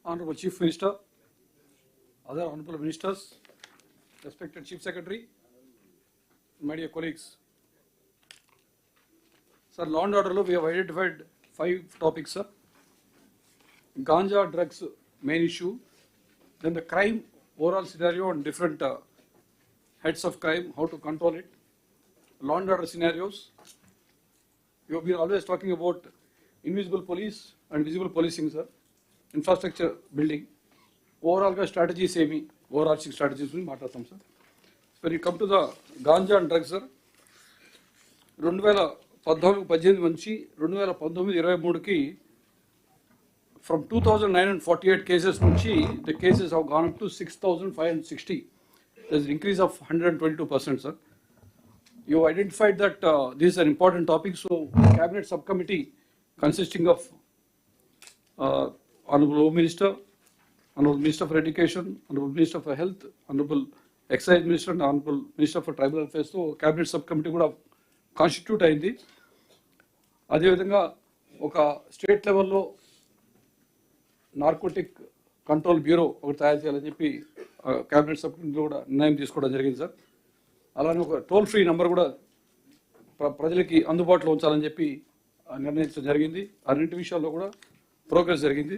Honorable Chief Minister, other honorable ministers, respected Chief Secretary, my dear colleagues. Sir, law and order, we have identified 5 topics, sir. Ganja drugs main issue, then the crime overall scenario on different heads of crime, how to control it, law and order scenarios. You have been always talking about invisible police and visible policing, sir. Infrastructure building. Overall strategies, overarching strategies, sir. When you come to the ganja and drugs, sir, 2018 నుంచి 2019-23 కి from 2,948 cases నుంచి the cases have gone up to 6,560. There's an increase of 122%, sir. You identified that this is an important topic, so cabinet subcommittee consisting of Honorable Home Minister, Honorable Minister for Education, Honorable Minister for Health, Honorable Excise Minister and Honorable Minister for Tribal Affairs, so cabinet subcommittee కూడా constitute అయింది. అదేవిధంగా ఒక state లెవెల్లో narcotic control bureau ఒకటి తయారు చేయాలని చెప్పి cabinet sub committee కూడా నిర్ణయం తీసుకోవడం జరిగింది, సార్. అలానే ఒక టోల్ ఫ్రీ నెంబర్ కూడా ప్రజలకి అందుబాటులో ఉంచాలని చెప్పి నిర్ణయించడం జరిగింది. అన్నింటి విషయాల్లో కూడా ప్రోగ్రెస్ జరిగింది.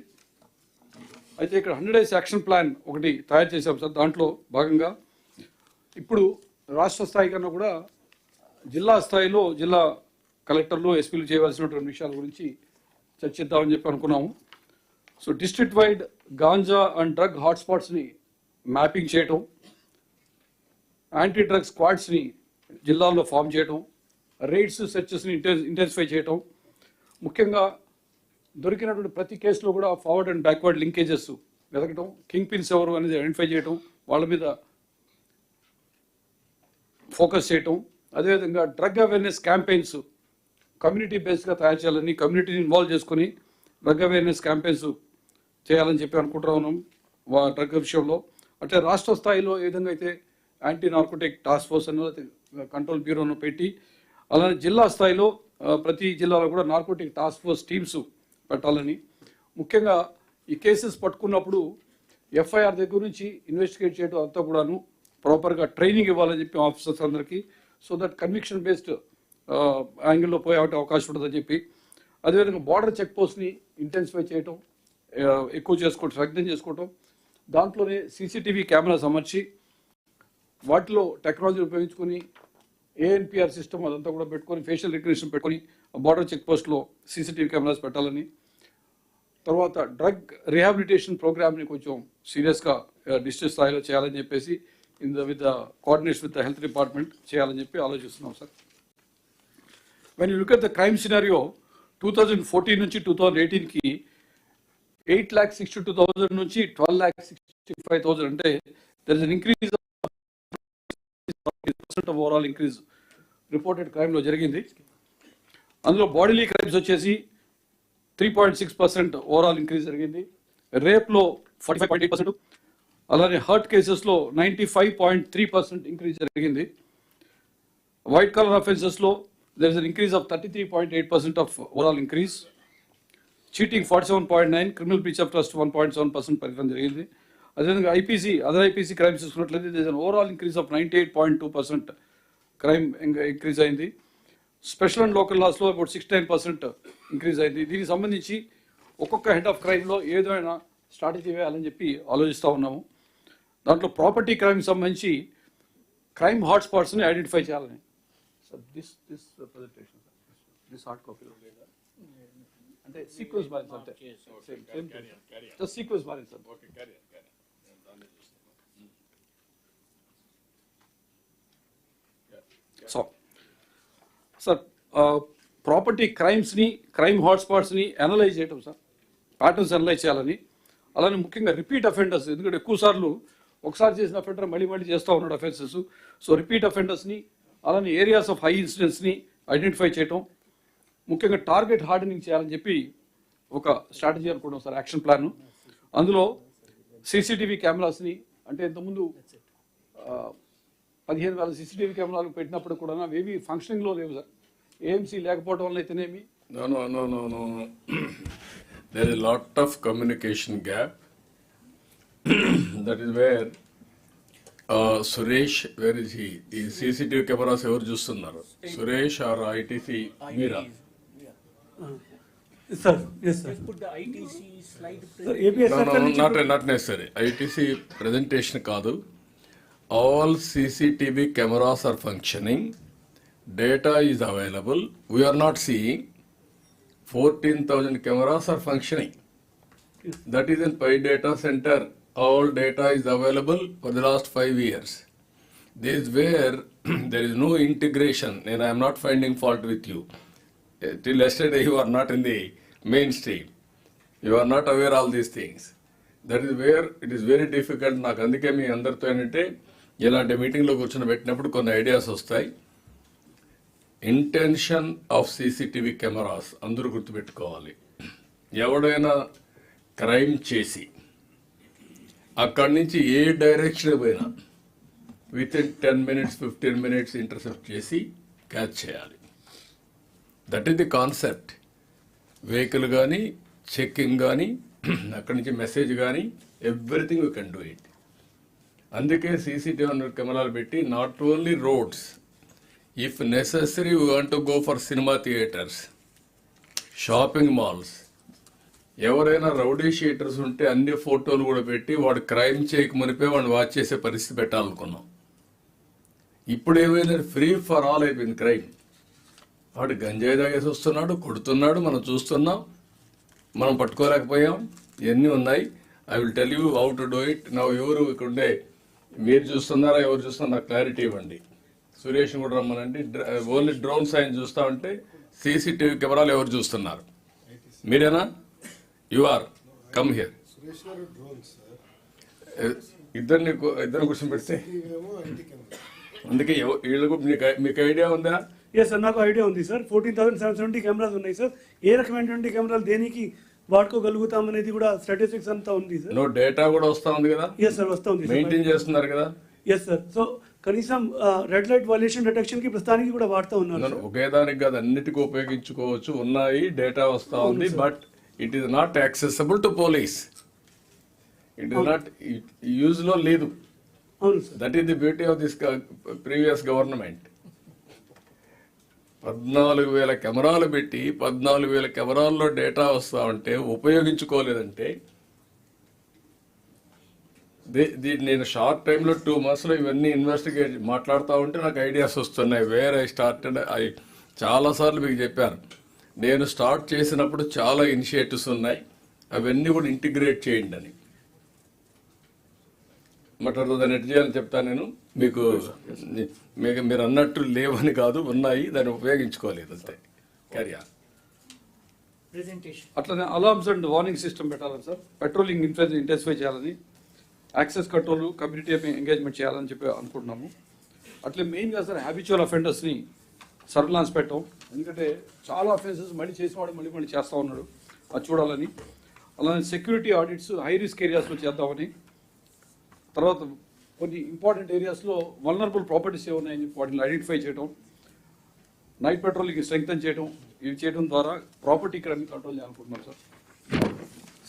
అయితే ఇక్కడ 100 days యాక్షన్ ప్లాన్ ఒకటి తయారు చేశాం, సార్. దాంట్లో భాగంగా ఇప్పుడు రాష్ట్ర స్థాయి కన్నా కూడా జిల్లా స్థాయిలో జిల్లా కలెక్టర్లు ఎస్పీలు చేయవలసినటువంటి విషయాల గురించి చర్చిద్దామని చెప్పి అనుకున్నాము. So district wide ganja and drug హాట్స్పాట్స్ని మ్యాపింగ్ చేయటం, యాంటీ డ్రగ్ స్క్వాడ్స్ని జిల్లాల్లో ఫామ్ చేయటం, రైడ్స్ సెర్చెస్ని ఇంటెన్సిఫై చేయటం, ముఖ్యంగా దొరికినటువంటి ప్రతి కేసులో కూడా ఫార్వర్డ్ అండ్ బ్యాక్వర్డ్ లింకేజెస్ వెతకటం, కింగ్ పిన్స్ ఎవరు అనేది ఐడెంటిఫై చేయటం, వాళ్ళ మీద ఫోకస్ చేయటం, అదేవిధంగా డ్రగ్ అవేర్నెస్ క్యాంపెయిన్స్ కమ్యూనిటీ బేస్డ్గా తయారు చేయాలని, కమ్యూనిటీని ఇన్వాల్వ్ చేసుకుని డ్రగ్ అవేర్నెస్ క్యాంపెయిన్స్ చేయాలని చెప్పి అనుకుంటున్నాం డ్రగ్ విషయంలో. అంటే రాష్ట్ర స్థాయిలో ఏ విధంగా అయితే యాంటీ నార్కోటిక్ టాస్క్ ఫోర్స్ అనేది కంట్రోల్ బ్యూరోను పెట్టి, అలానే జిల్లా స్థాయిలో ప్రతి జిల్లాలో కూడా నార్కోటిక్ టాస్క్ ఫోర్స్ టీమ్స్ పెట్టాలని, ముఖ్యంగా ఈ కేసెస్ పట్టుకున్నప్పుడు ఎఫ్ఐఆర్ దగ్గర నుంచి ఇన్వెస్టిగేట్ చేయడం అంతా కూడాను ప్రాపర్గా ట్రైనింగ్ ఇవ్వాలని చెప్పి ఆఫీసర్స్ అందరికీ, సో దట్ కన్విక్షన్ బేస్డ్ యాంగిల్లో పోయే అవకాశం ఉంటుందని చెప్పి, అదేవిధంగా బార్డర్ చెక్ పోస్ట్ని ఇంటెన్సిఫై చేయటం, ఎక్కువ చేసుకోవటం, సగ్నం చేసుకోవటం, దాంట్లోనే సీసీటీవీ కెమెరాస్ అమర్చి వాటిలో టెక్నాలజీ ఉపయోగించుకొని ఏఎన్పిఆర్ సిస్టమ్ అదంతా కూడా పెట్టుకొని ఫేషియల్ రికగ్నిషన్ పెట్టుకొని బార్డర్ చెక్ పోస్ట్లో సీసీటీవీ కెమెరాస్ పెట్టాలని, తర్వాత డ్రగ్ రిహాబిలిటేషన్ ప్రోగ్రామ్ని కొంచెం సీరియస్గా డిస్ట్రిక్ట్ స్థాయిలో చేయాలని చెప్పేసి with coordination with the health department చేయాలని చెప్పి ఆలోచిస్తున్నాం, sir. When you look at the crime scenario 2014 నుంచి 2018కి 8,62,000 నుంచి 12,65,000, అంటే there is an increase of overall increase reported క్రైమ్లో జరిగింది. అందులో బాడీలీ క్రైమ్స్ వచ్చేసి 3.6% ఓవరాల్ ఇంక్రీజ్ జరిగింది. రేప్లో 45.8%, అలానే హర్ట్ కేసెస్లో 95.3% ఇంక్రీజ్ జరిగింది. వైట్ కలర్ అఫెన్సెస్లో there is an increase of 33.8% of overall increase. Cheating 47.9%, criminal breach of trust 1.7% పెరగడం జరిగింది. అదేవిధంగా అదర్ ఐపీసీ క్రైమ్స్ చూసుకున్నట్లయితే there is an overall increase of 98.2% crime increase అయింది. స్పెషల్ అండ్ లోకల్ లాస్లో about 69% increase అయింది. దీనికి సంబంధించి ఒక్కొక్క హెడ్ ఆఫ్ క్రైమ్లో ఏదైనా స్ట్రాటజీ వేయాలని చెప్పి ఆలోచిస్తూ ఉన్నాము. దాంట్లో ప్రాపర్టీ క్రైమ్ సంబంధించి క్రైమ్ హాట్స్పాట్స్ని ఐడెంటిఫై చేయాలని. So this presentation, this hard copy, అంటే సీక్వెన్స్ మారింది, అంటే సేమ్ సీక్వెన్స్ మారింది, sir. Okay, carry so sir, property క్రైమ్స్ని, క్రైమ్ హాట్స్పాట్స్ని అనలైజ్ చేయటం, సార్. ప్యాటర్న్స్ అనలైజ్ చేయాలని, అలానే ముఖ్యంగా రిపీట్ అఫెండర్స్, ఎందుకంటే ఎక్కువ సార్లు ఒకసారి చేసిన అఫెండర్ మళ్ళీ చేస్తూ ఉన్నాడు అఫెన్సెస్. సో రిపీట్ అఫెండర్స్ని, అలానే ఏరియాస్ ఆఫ్ హై ఇన్సిడెన్స్ని ఐడెంటిఫై చేయటం, ముఖ్యంగా టార్గెట్ హార్డనింగ్ చేయాలని చెప్పి ఒక స్ట్రాటజీ అనుకుంటాం, సార్, యాక్షన్ ప్లాన్. అందులో సీసీటీవీ కెమెరాస్ని, అంటే ఇంతకుముందు 15,000 సీసీటీవీ కెమెరాలు పెట్టినప్పుడు కూడా అవేవి ఫంక్షనింగ్లో లేవు, సార్. ఏఎంసీ లేకపోవడం వల్ల అయితేనేమి. No. There is a lot of communication gap That is where Suresh, where is he? ఈ CCTV కెమెరాస్ ఎవరు చూస్తున్నారు? సురేష్ ఆర్ ITC మీరా? Sir, yes, sir. Just put the ITC slide. Sir, ABS No, circle no, నుంచి not necessary. ITC presentation కాదు. All CCTV cameras are functioning. Data is available. We are not seeing 14,000 cameras are functioning. That is in Pi Data Center. All data is available for the last 5 years. This is where there is no integration, and I am not finding fault with you. Till yesterday, you are not in the mainstream. You are not aware of all these things. That is where it is very difficult. నాకు అందుకే మీ అందరితో ఏంటంటే ఇలాంటి మీటింగ్లో కూర్చొని పెట్టినప్పుడు కొన్ని ideas వస్తాయి. ఇంటెన్షన్ ఆఫ్ CCTV కెమెరాస్ అందరూ గుర్తుపెట్టుకోవాలి. ఎవడైనా క్రైమ్ చేసి అక్కడి నుంచి ఏ డైరెక్షన్ పోయినా with in 10 minutes 15 minutes intercept చేసి క్యాచ్ చేయాలి. That is the concept. Vehicle కానీ చెక్కింగ్ కానీ అక్కడి నుంచి మెసేజ్ కానీ everything you can do it. అందుకే CCTV కెమెరాలు పెట్టి not only roads, if necessary we want to go for cinema theatres, shopping malls, ఎవరైనా రౌడీ షీటర్స్ ఉంటే అన్ని ఫోటోలు కూడా పెట్టి వాడు క్రైమ్ చేయకమునిపే వాడిని వాచ్ చేసే పరిస్థితి పెట్టాలనుకున్నాం. ఇప్పుడు ఏమైనా ఫ్రీ ఫర్ ఆల్ అయిపోయింది క్రైమ్. వాడు గంజాయి తాగేసి వస్తున్నాడు, కొడుతున్నాడు, మనం చూస్తున్నాం, మనం పట్టుకోలేకపోయాం. ఇవన్నీ ఉన్నాయి. I will tell you how to do it. నా ఎవరు ఇక్కడ ఉండే మీరు చూస్తున్నారా, ఎవరు చూస్తున్నా నాకు క్లారిటీ ఇవ్వండి. సురేష్ కూడా రమ్మనండి. ఓన్లీ డ్రోన్ సైన్ చూస్తా ఉంటే CCTV కెమెరాలు ఎవరు చూస్తున్నారు? మీరేనా? You are come here. ఇద్దరిని కూర్చొని పెడితే అందుకే వీళ్ళకు మీకు ఐడియా ఉందా? ఎస్ సార్, నాకు ఐడియా ఉంది సార్. 14,770 కెమెరాస్ ఉన్నాయి సార్. ఏ రకమైనటువంటి కెమెరాలు దేనికి వాడుకోగలుగుతాం అనేది కూడా స్టాటిస్టిక్స్ అంతా ఉంది సార్. నో డేటా కూడా వస్తా ఉంది కదా? ఎస్ సార్, వస్తా ఉంది. మెయింటైన్ చేస్తున్నారు కదా? Yes sir. సో కనీసం రెడ్ లైట్ వైలేషన్ డిటెక్షన్ కి ప్రస్తుతానికి కూడా వాడుతూ ఉన్నారు. ఒకే దానికి కాదు, అన్నిటికీ ఉపయోగించుకోవచ్చు. ఉన్నాయి, డేటా వస్తా ఉంది. But it is not accessible to police. It is not use లో లేదు. అవును sir. That is the beauty of this previous government. 14,000 కెమెరాలు పెట్టి 14,000 కెమెరాల్లో డేటా వస్తా ఉంటే ఉపయోగించుకోలేదంటే నేను షార్ట్ టైంలో 2 monthsలో ఇవన్నీ ఇన్వెస్టిగేట్ మాట్లాడుతూ ఉంటే నాకు ఐడియాస్ వస్తున్నాయి. Where I started. చాలాసార్లు మీకు చెప్పాను, నేను స్టార్ట్ చేసినప్పుడు చాలా ఇనిషియేటివ్స్ ఉన్నాయి, అవన్నీ కూడా ఇంటిగ్రేట్ చేయండి అని. మటర్ దాన్ని ఎట్ చేయాలని చెప్తాను నేను మీకు. మీరు అన్నట్టు లేవని కాదు, ఉన్నాయి, దాన్ని ఉపయోగించుకోలేదు అంతే. క్యారియా Presentation. అట్లనే అలార్మ్స్ అండ్ వార్నింగ్ సిస్టమ్ పెట్టాలని సార్. పెట్రోలింగ్ ఇంటెన్సిఫై చేయాలని, యాక్సెస్ కంట్రోల్, కమ్యూనిటీ ఎంగేజ్మెంట్ చేయాలని చెప్పి అనుకుంటున్నాము. అట్లే మెయిన్గా సార్ హ్యాబిచువల్ అఫెండర్స్ని సర్విలాన్స్ పెట్టాం. ఎందుకంటే చాలా అఫెన్సెస్ మళ్ళీ చేసేవాడు మళ్ళీ చేస్తూ ఉన్నాడు, అది చూడాలని. అలానే సెక్యూరిటీ ఆడిట్స్ హై రిస్క్ ఏరియాస్లో చేద్దామని. తర్వాత కొన్ని ఇంపార్టెంట్ ఏరియాస్లో వల్నరబుల్ ప్రాపర్టీస్ ఏమున్నాయని వాటిని ఐడెంటిఫై చేయడం, నైట్ పెట్రోలింగ్ స్ట్రెంగ్తన్ చేయడం, ఇవి చేయడం ద్వారా ప్రాపర్టీ క్రైమ్ కంట్రోల్ చేయాలనుకుంటున్నాం సార్.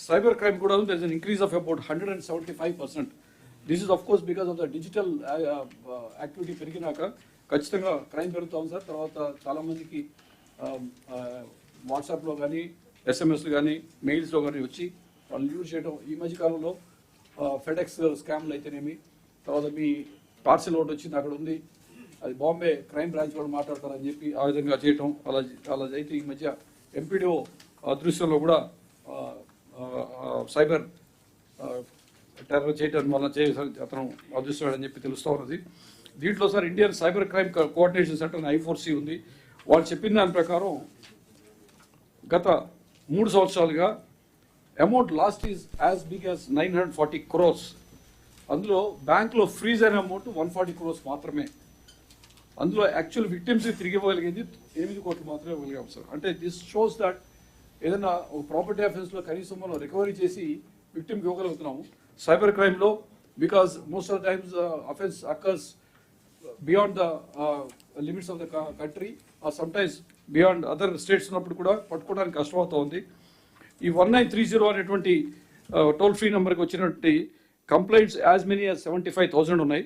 సైబర్ క్రైమ్ కూడా there is an increase of about 175%. This is of course because of the digital activity పెరిగినాక ఖచ్చితంగా క్రైమ్ పెరుగుతాం సార్. తర్వాత చాలామందికి వాట్సాప్లో కానీ SMS కానీ మెయిల్స్లో కానీ వచ్చి వాళ్ళు యూజ్ చేయడం. ఈ మధ్యకాలంలో ఫెడెక్స్ స్కామ్లు అయితేనేమి, తర్వాత మీ పార్సల్ ఒకటి వచ్చింది అక్కడ ఉంది, అది బాంబే క్రైమ్ బ్రాంచ్ వాళ్ళు మాట్లాడతారని చెప్పి ఆ విధంగా చేయటం. అలా అయితే ఈ మధ్య MPDO దృశ్యంలో కూడా సైబర్ టెర్రర్ చేయటం వల్ల అతను అదృష్టాడని చెప్పి తెలుస్తూ ఉన్నది. దీంట్లో sir Indian cyber crime coordination centre I4C ఉంది. వాళ్ళు చెప్పిన దాని ప్రకారం గత 3 సంవత్సరాలుగా amount lost is as big as 940 crores. అందులో బ్యాంక్లో ఫ్రీజ్ అయిన అమౌంట్ 140 crores మాత్రమే. అందులో యాక్చువల్ విక్టిమ్స్ తిరిగి ఇవ్వగలిగింది 8 కోట్లు మాత్రమే ఇవ్వగలిగాం సార్. అంటే దిస్ షోస్ దట్ ఏదైనా ఒక ప్రాపర్టీ అఫెన్స్లో కనీసం మనం రికవరీ చేసి విక్టిమ్కి ఇవ్వగలుగుతున్నాము. సైబర్ క్రైమ్లో because most of the times offence occurs beyond the limits of the country or sometimes beyond other states ఉన్నప్పుడు కూడా పట్టుకోవడానికి కష్టమవుతూ ఉంది. ఈ 1930 అనేటువంటి టోల్ ఫ్రీ నెంబర్కి వచ్చినటువంటి కంప్లైంట్స్ యాజ్ మెనీ యాజ్ 75,000 ఉన్నాయి.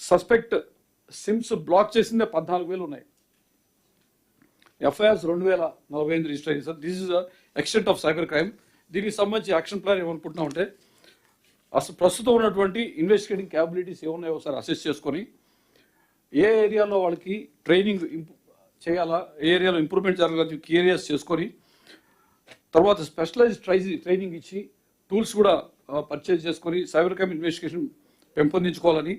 సస్పెక్ట్ సిమ్స్ బ్లాక్ చేసిందే 14,000 ఉన్నాయి. ఎఫ్ఐఆర్స్ 2,048 రిజిస్టర్ అయ్యింది sir. This is extent of cyber crime. దీనికి సంబంధించి యాక్షన్ ప్లాన్ ఏమనుకుంటున్నామంటే అసలు ప్రస్తుతం ఉన్నటువంటి ఇన్వెస్టిగేటింగ్ క్యాపబిలిటీస్ ఏమున్నాయో ఒకసారి అసెస్ చేసుకొని ఏ ఏరియాలో వాళ్ళకి ట్రైనింగ్ చేయాలా, ఏ ఏరియాలో ఇంప్రూవ్మెంట్ జరగాలి కీ ఏరియాస్ చేసుకొని తర్వాత స్పెషలైజ్డ్ ట్రైనింగ్ ఇచ్చి టూల్స్ కూడా పర్చేజ్ చేసుకొని సైబర్ క్రైమ్ ఇన్వెస్టిగేషన్ పెంపొందించుకోవాలని,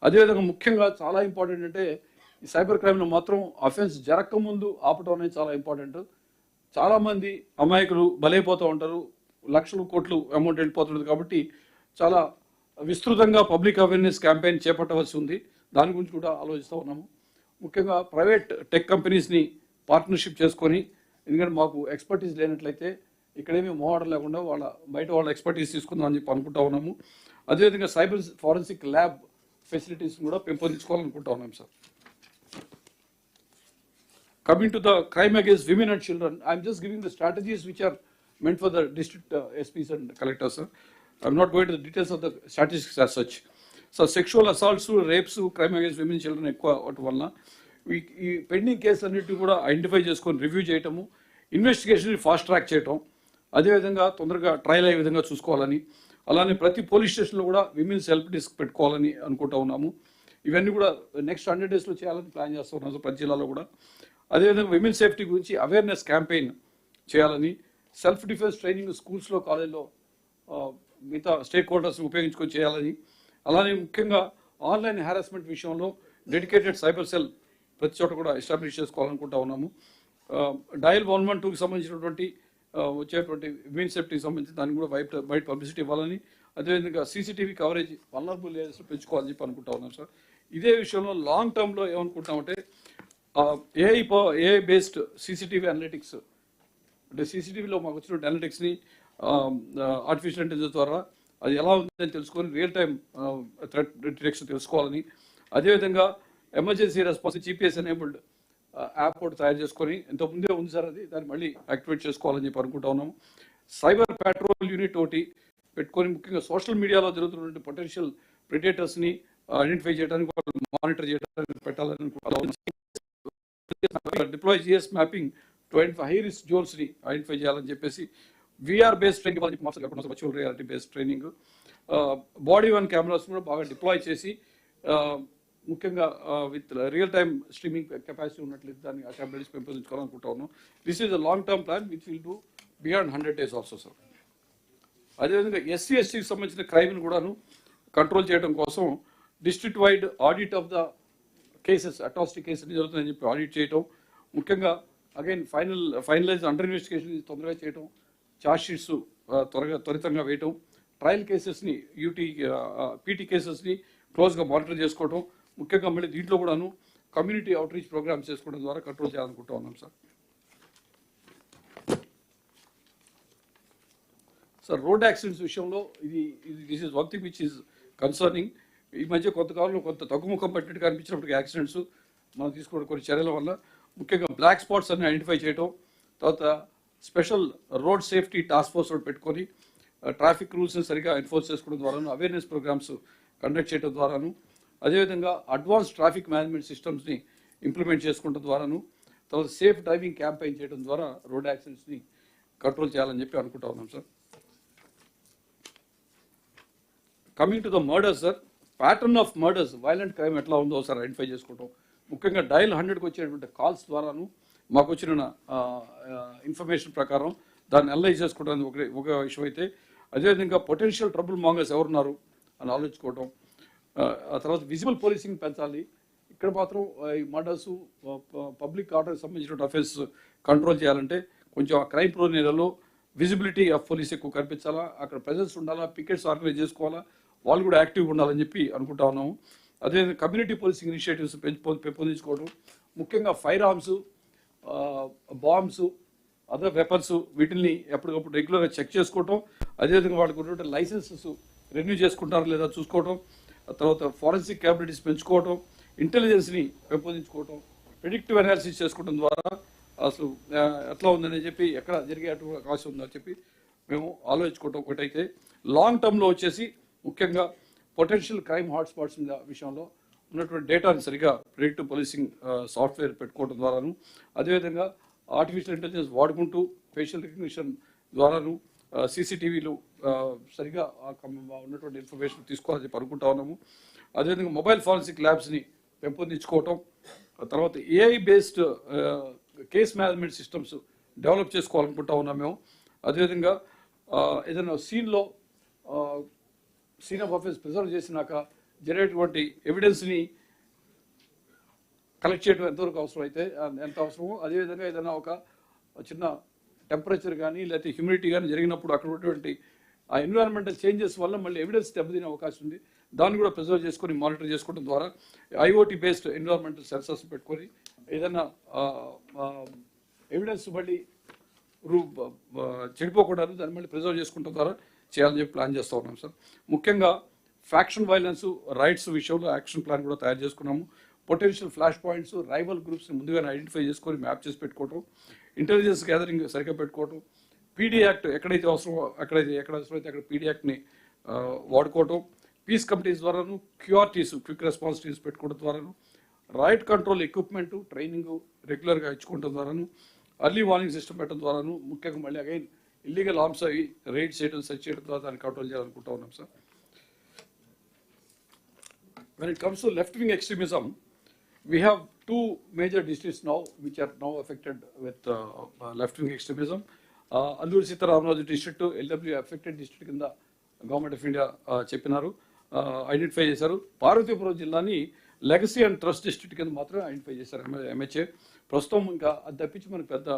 అదేవిధంగా ముఖ్యంగా చాలా ఇంపార్టెంట్ అంటే ఈ సైబర్ క్రైమ్లో మాత్రం అఫెన్స్ జరగకముందు ఆపటం అనేది చాలా ఇంపార్టెంట్. చాలామంది అమాయకులు బలైపోతూ ఉంటారు, లక్షలు కోట్లు అమౌంట్ వెళ్ళిపోతుంది. కాబట్టి చాలా విస్తృతంగా పబ్లిక్ అవేర్నెస్ క్యాంపెయిన్ చేపట్టవలసి ఉంది. దాని గురించి కూడా ఆలోచిస్తూ ఉన్నాము. ముఖ్యంగా ప్రైవేట్ టెక్ కంపెనీస్ని పార్ట్నర్షిప్ చేసుకొని, ఎందుకంటే మాకు ఎక్స్పర్టీస్ లేనట్లయితే ఇక్కడేమీ మోడల్ లేకుండా బయట వాళ్ళ ఎక్స్పర్టీస్ తీసుకుందాం అని చెప్పి అనుకుంటా ఉన్నాము. అదేవిధంగా సైబర్ ఫారెన్సిక్ ల్యాబ్ ఫెసిలిటీస్ కూడా పెంపొందించుకోవాలనుకుంటా ఉన్నాం sir. Coming to the crime against women and children, I'm just giving the strategies which are meant for the district SPs and collectors, sir. I'm not going to the details of the statistics as such. So sexual assaults, rapes, crime against women and children ఎక్కువ అవటం వలన ఈ pending case అన్నిటి కూడా identify చేసుకొని review చేయటము, investigation fast track చేయటం, అదేవిధంగా తొందరగా ట్రయల్ అయ్యే విధంగా చూసుకోవాలని, అలానే ప్రతి పోలీస్ స్టేషన్లో కూడా విమెన్స్ హెల్ప్ డెస్క్ పెట్టుకోవాలని అనుకుంటా ఉన్నాము. ఇవన్నీ కూడా నెక్స్ట్ 100 daysలో చేయాలని ప్లాన్ చేస్తూ ఉన్నాము ప్రతి జిల్లాలో కూడా. అదేవిధంగా విమెన్ సేఫ్టీ గురించి అవేర్నెస్ క్యాంపెయిన్ చేయాలని, సెల్ఫ్ డిఫెన్స్ ట్రైనింగ్ స్కూల్స్లో కాలేజ్లో మిగతా స్టేక్ హోల్డర్స్ని ఉపయోగించుకొని చేయాలని, అలానే ముఖ్యంగా ఆన్లైన్ హ్యారాస్మెంట్ విషయంలో డెడికేటెడ్ సైబర్ సెల్ ప్రతి చోట కూడా ఎస్టాబ్లిష్ చేసుకోవాలనుకుంటా ఉన్నాము. డయల్ 112కి సంబంధించినటువంటి వచ్చేటువంటి విమెన్ సేఫ్టీకి సంబంధించి దానికి కూడా బయట పబ్లిసిటీ ఇవ్వాలని, అదేవిధంగా సీసీటీవీ కవరేజ్ వల్నరబుల్ ఏరియాస్లో పెంచుకోవాలని చెప్పి అనుకుంటా ఉన్నాం సార్. ఇదే విషయంలో లాంగ్ టర్మ్లో ఏమనుకుంటామంటే ఏఐ బేస్డ్ సీసీటీవీ అనలిటిక్స్, అంటే సీసీటీవీలో మాకు వచ్చిన అనలిటిక్స్ని ఆర్టిఫిషియల్ ఇంటెలిజెన్స్ ద్వారా అది ఎలా ఉందని తెలుసుకొని రియల్ టైం థ్రెట్ డిటెక్షన్ తెలుసుకోవాలని, అదేవిధంగా emergency response GPS enabled app కూడా తయారు చేసుకొని, ఇంతకుముందే ఉంది సార్ అది, దాన్ని మళ్ళీ యాక్టివేట్ చేసుకోవాలని చెప్పి అనుకుంటా ఉన్నాము. సైబర్ పెట్రోల్ యూనిట్ ఒకటి పెట్టుకొని ముఖ్యంగా సోషల్ మీడియాలో జరుగుతున్నటువంటి పొటెన్షియల్ ప్రిడేటర్స్ని ఐడెంటిఫై చేయడానికి, మానిటర్ చేయడానికి పెట్టాలని, deploy GS mapping to identify high risk జోన్స్ని ఐడెంటిఫై చేయాలని చెప్పేసి VR based training virtual reality based training, body worn cameras కూడా బాగా డిప్లాయ్ చేసి ముఖ్యంగా with real time streaming capacity ఉన్నట్లయితే దాన్ని ఆ క్యాపబిలిటీస్ పెంపొందించుకోవాలనుకుంటా ఉన్నాం. This is a long term plan which will do beyond 100 days also sir. అదేవిధంగా SC/STకి సంబంధించిన క్రైమ్ని కూడాను కంట్రోల్ చేయడం కోసం district wide audit of the cases, atrocity cases జరుగుతుందని చెప్పి ఆడిట్ చేయటం, ముఖ్యంగా అగైన్ ఫైనలైజ్ అండర్ ఇన్వెస్టిగేషన్ తొందరగా చేయటం, ఛార్జ్ షీట్స్ త్వరితంగా వేయటం, ట్రయల్ కేసెస్ని PT కేసెస్ని క్లోజ్గా మానిటర్ చేసుకోవటం, ముఖ్యంగా మళ్ళీ దీంట్లో కూడాను కమ్యూనిటీ అవుట్ రీచ్ ప్రోగ్రామ్స్ చేసుకోవడం ద్వారా కంట్రోల్ చేయాలనుకుంటా ఉన్నాం సార్. సార్ రోడ్ యాక్సిడెంట్స్ విషయంలో this is one thing which is concerning. ఈ మధ్య కొంతకాలంలో కొంత తగ్గుముఖం పట్టినట్టుగా అనిపించినప్పటికీ యాక్సిడెంట్స్ మనం తీసుకున్న కొన్ని చర్యల వల్ల ముఖ్యంగా బ్లాక్ స్పాట్స్ అన్ని ఐడెంటిఫై చేయటం, తర్వాత special road safety task force పెట్టుకొని ట్రాఫిక్ రూల్స్ని సరిగా ఎన్ఫోర్స్ చేసుకోవడం ద్వారాను, అవేర్నెస్ ప్రోగ్రామ్స్ కండక్ట్ చేయడం ద్వారాను, అదేవిధంగా అడ్వాన్స్ ట్రాఫిక్ మేనేజ్మెంట్ సిస్టమ్స్ని ఇంప్లిమెంట్ చేసుకోవడం ద్వారాను, తర్వాత సేఫ్ డ్రైవింగ్ క్యాంపెయిన్ చేయడం ద్వారా రోడ్ యాక్సిడెంట్స్ని కంట్రోల్ చేయాలని చెప్పి అనుకుంటా ఉన్నాం sir. Coming to the murders sir, pattern of murders, violent crime ఎట్లా ఉందో ఒకసారి ఐడెంటిఫై చేసుకోవటం, ముఖ్యంగా డయల్ 100కి వచ్చేటువంటి కాల్స్ ద్వారాను మాకు వచ్చిన ఇన్ఫర్మేషన్ ప్రకారం దాన్ని అనలైజ్ చేసుకోవడానికి ఒక విషయం అయితే, అదేవిధంగా పొటెన్షియల్ ట్రబుల్ మాంగర్స్ ఎవరున్నారు అని ఆలోచించుకోవటం, ఆ తర్వాత విజిబుల్ పోలీసింగ్ పెంచాలి. ఇక్కడ మాత్రం ఈ మర్డర్స్ పబ్లిక్ ఆర్డర్కి సంబంధించిన అఫెన్స్ కంట్రోల్ చేయాలంటే కొంచెం ఆ క్రైమ్ ప్రోన్ ఏరియాలో విజిబిలిటీ ఆఫ్ పోలీస్ ఎక్కువ కనిపించాలా, అక్కడ ప్రెజెన్స్ ఉండాలా, పికెట్స్ ఆర్గనైజ్ చేసుకోవాలా, వాళ్ళు కూడా యాక్టివ్గా ఉండాలని చెప్పి అనుకుంటా ఉన్నాము. అదేవిధంగా కమ్యూనిటీ పోలీసింగ్ ఇనిషియేటివ్స్ పెంపొందించుకోవడం, ముఖ్యంగా fire arms, bombs, other weapons వీటిని ఎప్పటికప్పుడు రెగ్యులర్గా చెక్ చేసుకోవటం, అదేవిధంగా వాళ్ళకు ఉన్నటువంటి లైసెన్సెస్ రెన్యూ చేసుకుంటారా లేదా చూసుకోవటం, తర్వాత ఫారెన్సిక్ క్యాపబిలిటీస్ పెంచుకోవటం, ఇంటెలిజెన్స్ని పెంపొందించుకోవటం, ప్రిడిక్టివ్ అనాలిసిస్ చేసుకోవడం ద్వారా అసలు ఎట్లా ఉందని చెప్పి ఎక్కడ జరిగే అవకాశం ఉందని చెప్పి మేము ఆలోచించుకోవటం ఒకటైతే, లాంగ్ టర్మ్లో వచ్చేసి ముఖ్యంగా పొటెన్షియల్ క్రైమ్ హాట్స్పాట్స్ మీద విషయంలో ఉన్నటువంటి డేటాను సరిగా ప్రిడిక్టివ్ పోలీసింగ్ సాఫ్ట్వేర్ పెట్టుకోవడం ద్వారాను, అదేవిధంగా ఆర్టిఫిషియల్ ఇంటెలిజెన్స్ వాడుకుంటూ ఫేషియల్ రికగ్నిషన్ ద్వారాను సీసీటీవీలు సరిగా ఉన్నటువంటి ఇన్ఫర్మేషన్ తీసుకోవాలని చెప్పి అనుకుంటా ఉన్నాము. అదేవిధంగా మొబైల్ ఫారెన్సిక్ ల్యాబ్స్ని పెంపొందించుకోవటం, తర్వాత AI based case management systems develop చేసుకోవాలనుకుంటా ఉన్నాం మేము. అదేవిధంగా ఏదైనా సీన్ ఆఫ్ ఆఫెన్స్ ప్రిజర్వ్ చేసినాక జరిగేటువంటి ఎవిడెన్స్ని కలెక్ట్ చేయడం ఎంతవరకు అవసరం అయితే ఎంత అవసరమో, అదేవిధంగా ఏదైనా ఒక చిన్న టెంపరేచర్ కానీ లేకపోతే హ్యూమిడిటీ కానీ జరిగినప్పుడు అక్కడ ఉన్నటువంటి ఆ ఎన్విరాన్మెంటల్ చేంజెస్ వల్ల మళ్ళీ ఎవిడెన్స్ దెబ్బతినే అవకాశం ఉంది. దాన్ని కూడా ప్రిజర్వ్ చేసుకొని మానిటర్ చేసుకోవడం ద్వారా ఐఓటీ బేస్డ్ ఎన్విరాన్మెంటల్ సెన్సర్స్ పెట్టుకొని ఏదైనా ఎవిడెన్స్ మళ్ళీ చెడిపోకుండా దాన్ని మళ్ళీ ప్రిజర్వ్ చేసుకోవడం ద్వారా చేయాలని చెప్పి ప్లాన్ చేస్తూ ఉన్నాం సార్. ముఖ్యంగా ఫ్యాక్షన్ వైలెన్స్ రైట్స్ విషయంలో యాక్షన్ ప్లాన్ కూడా తయారు చేసుకున్నాము. పొటెన్షియల్ ఫ్లాష్ పాయింట్స్ రైవల్ గ్రూప్స్ని ముందుగానే ఐడెంటిఫై చేసుకొని మ్యాప్ చేసి పెట్టుకోవటం, ఇంటెలిజెన్స్ గ్యాదరింగ్ సరిగ్గా పెట్టుకోవటం, పీడీ యాక్ట్ ఎక్కడ అవసరమైతే అక్కడ పీడీ యాక్ట్ని వాడుకోవటం, పీస్ కమిటీస్ ద్వారాను క్యూఆర్టీస్ క్విక్ రెస్పాన్స్ టీమ్స్ పెట్టుకోవడం ద్వారాను, రైట్ కంట్రోల్ ఎక్విప్మెంట్ ట్రైనింగ్ రెగ్యులర్గా ఇచ్చుకోవడం ద్వారాను, అర్లీ వార్నింగ్ సిస్టమ్ పెట్టడం ద్వారాను, ముఖ్యంగా మళ్ళీ అగైన్ ఇల్లీగల్ ఆర్మ్స్ అవి రైడ్ చేయడం సెర్చ్ చేయడం ద్వారా దాన్ని కంట్రోల్ చేయాలనుకుంటా ఉన్నాం sir. When it comes to left-wing extremism, we have two major districts now which are now affected with left-wing extremism. Alluri Sitaramraju district, LW affected district కింద government of India చెప్పినారు, identify చేశారు. పార్వతీపురం జిల్లాని legacy and trust district కింద మాత్రమే identify చేశారు MHA. ప్రస్తుతం ఇంకా అది తప్పించి మనకు పెద్ద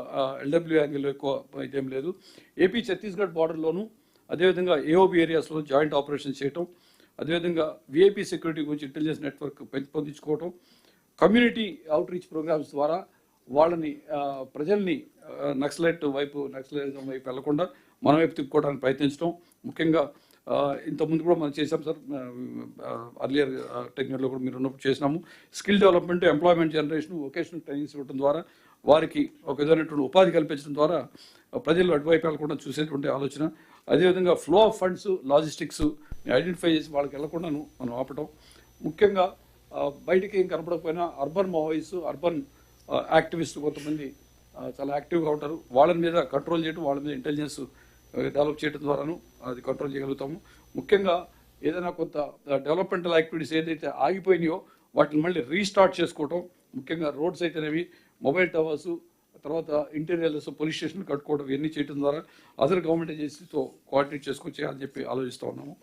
ఎల్డబ్ల్యూ యాంగిల్ ఎక్కువ ఇదేం లేదు. ఏపీ ఛత్తీస్గఢ్ బార్డర్లోను అదేవిధంగా ఏఓబి ఏరియాస్లో జాయింట్ ఆపరేషన్ చేయటం, అదేవిధంగా విఐపీ సెక్యూరిటీ గురించి ఇంటెలిజెన్స్ నెట్వర్క్ పెంపొందించుకోవటం, కమ్యూనిటీ అవుట్ రీచ్ ప్రోగ్రామ్స్ ద్వారా వాళ్ళని ప్రజల్ని నక్సలిజం వైపు వెళ్లకుండా మన వైపు తిప్పుకోవడానికి ప్రయత్నించడం. ముఖ్యంగా ఇంతకుముందు కూడా మనం చేసాం సార్, అర్లియర్ టెక్నిక్లో కూడా మీరు ఉన్నప్పుడు చేసినాము. Skill development, employment generation, vocational trainings ఇవ్వడం ద్వారా వారికి ఒక విధమైనటువంటి ఉపాధి కల్పించడం ద్వారా ప్రజలు అటువైపు వెళ్ళకుండా చూసేటువంటి ఆలోచన. అదేవిధంగా flow of funds, logistics identify చేసి వాళ్ళకి వెళ్లకుండాను మనం ఆపటం. ముఖ్యంగా బయటికి ఏం కనపడకపోయినా అర్బన్ మావోయిస్ట్, అర్బన్ యాక్టివిస్ట్ కొంతమంది చాలా యాక్టివ్గా ఉంటారు, వాళ్ళ మీద కంట్రోల్ చేయడం, వాళ్ళ మీద ఇంటెలిజెన్స్ డెవలప్ చేయడం ద్వారాను అది కంట్రోల్ చేయగలుగుతాము. ముఖ్యంగా ఏదైనా కొంత డెవలప్మెంటల్ యాక్టివిటీస్ ఏదైతే ఆగిపోయినాయో వాటిని మళ్ళీ రీస్టార్ట్ చేసుకోవటం, ముఖ్యంగా రోడ్స్ అయితేనేవి, మొబైల్ టవర్స్, తర్వాత ఇంటీరియర్స్, పోలీస్ స్టేషన్ కట్టుకోవడం, ఇవన్నీ చేయడం ద్వారా అదర్ గవర్నమెంట్ ఏజెన్సీతో కోఆర్డినేట్ చేసుకొని చేయాలని చెప్పి ఆలోచిస్తూ ఉన్నాము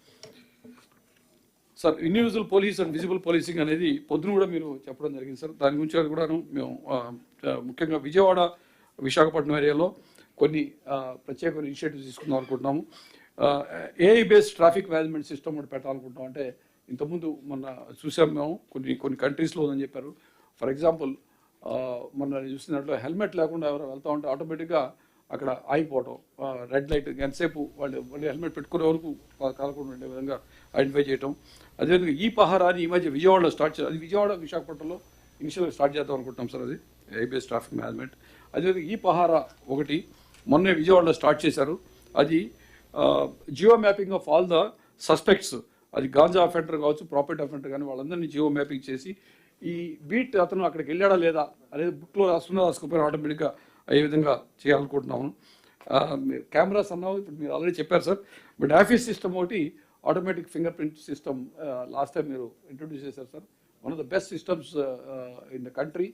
sir. Invisible police and visible policing అనేది పొద్దున కూడా మీరు చెప్పడం జరిగింది సార్. దాని గురించి కూడాను మేము ముఖ్యంగా విజయవాడ, విశాఖపట్నం ఏరియాలో కొన్ని ప్రత్యేక ఇనిషియేటివ్స్ తీసుకుందాం అనుకుంటున్నాము. AI based traffic management system కూడా పెట్టాలనుకుంటున్నాం. అంటే ఇంతకుముందు మొన్న చూసాం మేము, కొన్ని కంట్రీస్లో ఉందని చెప్పారు. ఫర్ ఎగ్జాంపుల్ మొన్న చూసినట్లు హెల్మెట్ లేకుండా ఎవరు వెళ్తూ ఉంటే ఆటోమేటిక్గా అక్కడ ఆగిపోవడం, రెడ్ లైట్ ఎంతసేపు వాళ్ళు హెల్మెట్ పెట్టుకునే వరకు కాలకుండా ఉండే విధంగా ఐడెంటిఫై చేయడం. అదేవిధంగా ఈ పహారాన్ని ఈ మధ్య విజయవాడలో స్టార్ట్ చేయాలి. అది విజయవాడ, విశాఖపట్నంలో ఇనిషియల్గా స్టార్ట్ చేద్దాం అనుకుంటున్నాం సార్. అది ఏఐ బేస్డ్ ట్రాఫిక్ మేనేజ్మెంట్. అదేవిధంగా ఈ పహారా ఒకటి మొన్నే విజయవాడలో స్టార్ట్ చేశారు. అది geo mapping of all the suspects, అది గాంజా అఫెండర్ కావచ్చు, ప్రాపర్టీ అఫెండర్ కానీ వాళ్ళందరినీ జియో మ్యాపింగ్ చేసి ఈ బీట్ అతను అక్కడికి వెళ్ళాడా లేదా అనేది బుక్లో రాసుకుపోయిన ఆటోమేటిక్గా ఏ విధంగా చేయాలనుకుంటున్నాము. కెమెరాస్ అన్నావు, ఇప్పుడు మీరు ఆల్రెడీ చెప్పారు సార్. బట్ ఆఫీస్ సిస్టమ్ ఒకటి automatic finger print system last time మీరు ఇంట్రొడ్యూస్ చేశారు sir. One of the best systems in the country.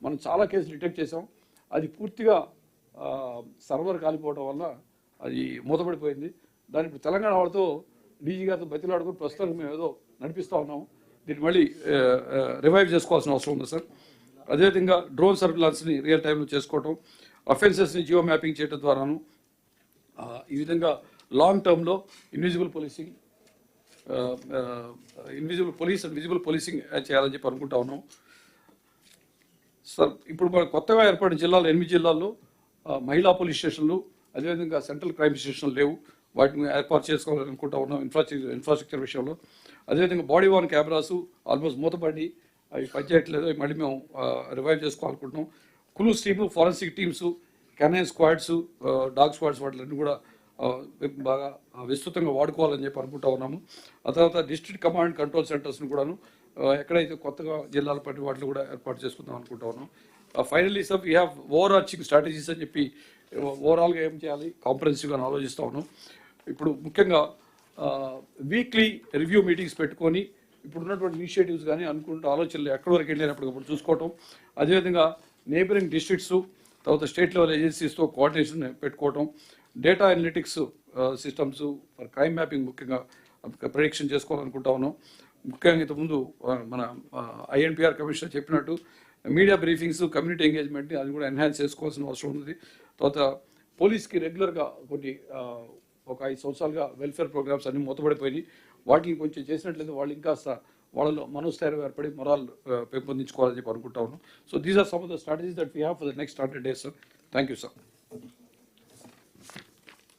మనం చాలా కేసులు డిటెక్ట్ చేసాం. అది పూర్తిగా సర్వర్ కాలిపోవడం వల్ల అది మూతపడిపోయింది. దాని ఇప్పుడు తెలంగాణ వాళ్ళతో డీజీ గారితో బతిలాడుకుని ప్రస్తుతానికి మేము ఏదో నడిపిస్తూ ఉన్నాము. దీన్ని మళ్ళీ రివైవ్ చేసుకోవాల్సిన అవసరం ఉంది సార్. అదేవిధంగా డ్రోన్ సర్విలాన్స్ని రియల్ టైంలో చేసుకోవటం, అఫెన్సెస్ని జియో మ్యాపింగ్ చేయడం ద్వారాను ఈ విధంగా లాంగ్ టర్మ్లో invisible police and visible policing చేయాలని చెప్పి అనుకుంటా ఉన్నాం సార్. ఇప్పుడు మన కొత్తగా ఏర్పడిన జిల్లాలు 8 జిల్లాల్లో మహిళా పోలీస్ స్టేషన్లు, అదేవిధంగా సెంట్రల్ క్రైమ్ స్టేషన్లు లేవు. వాటిని ఏర్పాటు చేసుకోవాలనుకుంటా ఉన్నాం ఇన్ఫ్రాస్ట్రక్చర్ విషయంలో. అదేవిధంగా బాడీ వార్న్ కెమెరాస్ ఆల్మోస్ట్ మూతపడి అవి పనిచేయట్లేదు, అవి మళ్ళీ మేము రివైవ్ చేసుకోవాలనుకుంటున్నాం. Clues team, forensic teams, canine squads, dog squads వాటిలన్నీ కూడా బాగా విస్తృతంగా వాడుకోవాలని చెప్పి అనుకుంటా ఉన్నాము. ఆ తర్వాత డిస్ట్రిక్ట్ కమాండ్ కంట్రోల్ సెంటర్స్ని కూడాను ఎక్కడైతే కొత్తగా జిల్లాల పట్టి వాటిలో కూడా ఏర్పాటు చేసుకుందాం అనుకుంటా ఉన్నాం. Finally sir we have over arching strategies అని చెప్పి ఓవరాల్గా ఏం చేయాలి కాంప్రహెన్సివ్గా ఆలోచిస్తూ ఉన్నాం. ఇప్పుడు ముఖ్యంగా వీక్లీ రివ్యూ మీటింగ్స్ పెట్టుకొని ఇప్పుడు ఉన్నటువంటి ఇనిషియేటివ్స్ కానీ అనుకుంటూ ఆలోచనలు ఎక్కడి వరకు వెళ్ళినప్పుడు చూసుకోవటం, అదేవిధంగా నేబరింగ్ డిస్ట్రిక్ట్స్ తర్వాత స్టేట్ లెవెల్ ఏజెన్సీస్తో కోఆర్డినేషన్ పెట్టుకోవటం, data analytics systems for crime mapping ముఖ్యంగా ప్రెడిక్షన్ చేసుకోవాలనుకుంటా ఉన్నాం. ముఖ్యంగా ఇంతకుముందు మన ఐఎన్పిఆర్ కమిషనర్ చెప్పినట్టు మీడియా బ్రీఫింగ్స్ కమ్యూనిటీ ఎంగేజ్మెంట్ని అది కూడా ఎన్హాన్స్ చేసుకోవాల్సిన అవసరం ఉంది. తర్వాత పోలీస్కి రెగ్యులర్గా కొన్ని ఒక 5 సంవత్సరాలుగా వెల్ఫేర్ ప్రోగ్రామ్స్ అన్ని మూతపడిపోయి వాటిని కొంచెం చేసినట్లయితే వాళ్ళు ఇంకాస్త వాళ్ళలో మనోస్థైర్యం ఏర్పడి మొరాల్ పెంపొందించుకోవాలని చెప్పి అనుకుంటా ఉన్నాం. So these are some of the strategies that we have for the next 100 days, sir. Thank you, sir.